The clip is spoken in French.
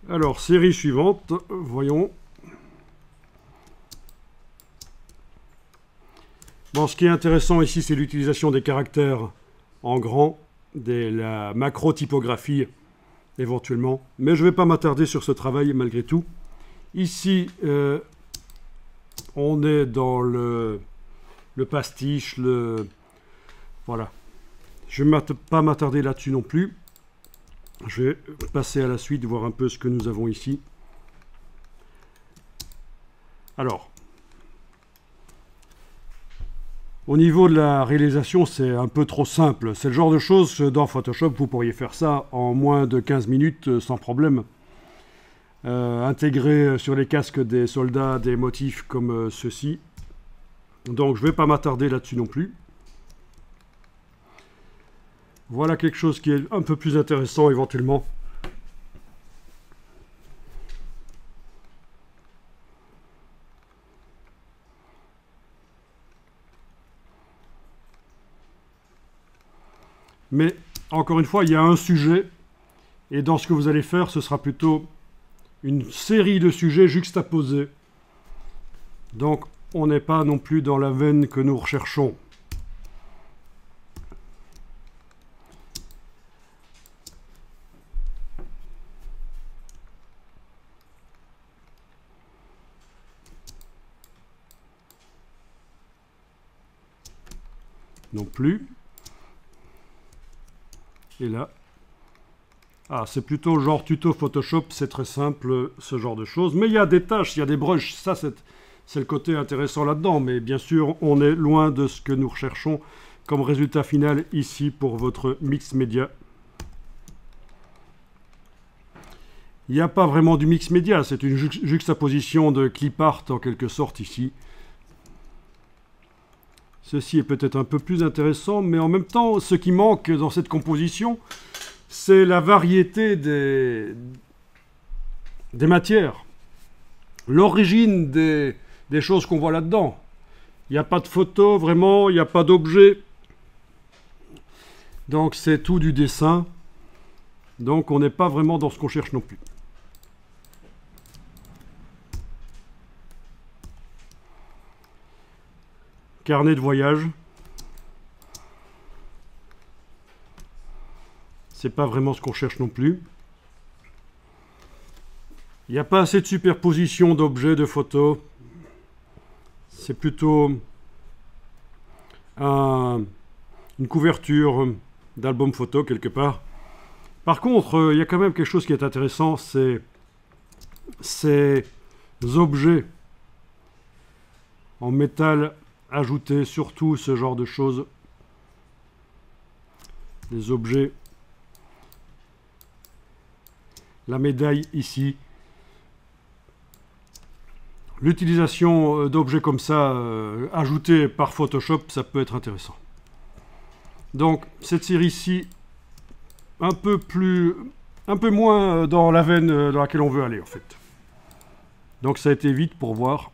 Alors, série suivante, voyons. Bon, ce qui est intéressant ici, c'est l'utilisation des caractères en grand, la macro-typographie éventuellement. Mais je ne vais pas m'attarder sur ce travail malgré tout. Ici, on est dans le pastiche, voilà. Je ne vais pas m'attarder là-dessus non plus. Je vais passer à la suite, voir un peu ce que nous avons ici. Alors, au niveau de la réalisation, c'est un peu trop simple. C'est le genre de choses, dans Photoshop, vous pourriez faire ça en moins de 15 minutes sans problème. Intégrer sur les casques des soldats des motifs comme ceci. Donc je ne vais pas m'attarder là-dessus non plus. Voilà quelque chose qui est un peu plus intéressant éventuellement. Mais encore une fois, il y a un sujet. Et dans ce que vous allez faire, ce sera plutôt une série de sujets juxtaposés. Donc on n'est pas non plus dans la veine que nous recherchons. Non plus. Et là. Ah, c'est plutôt genre tuto Photoshop, c'est très simple, ce genre de choses. Mais il y a des tâches, il y a des brushes, ça c'est le côté intéressant là-dedans. Mais bien sûr, on est loin de ce que nous recherchons comme résultat final ici pour votre mix média. Il n'y a pas vraiment du mix média, c'est une juxtaposition de clip art en quelque sorte ici. Ceci est peut-être un peu plus intéressant, mais en même temps, ce qui manque dans cette composition, c'est la variété des matières. L'origine des choses qu'on voit là-dedans. Il n'y a pas de photo, vraiment, il n'y a pas d'objet. Donc c'est tout du dessin. Donc on n'est pas vraiment dans ce qu'on cherche non plus. Carnet de voyage. C'est pas vraiment ce qu'on cherche non plus. Il n'y a pas assez de superposition d'objets, de photos. C'est plutôt une couverture d'album photo quelque part. Par contre, il y a quand même quelque chose qui est intéressant, c'est ces objets en métal ajoutés, surtout ce genre de choses. Les objets. La médaille ici. L'utilisation d'objets comme ça, ajoutés par Photoshop, ça peut être intéressant. Donc, cette série-ci, un peu moins dans la veine dans laquelle on veut aller, en fait. Donc, ça a été vite pour voir.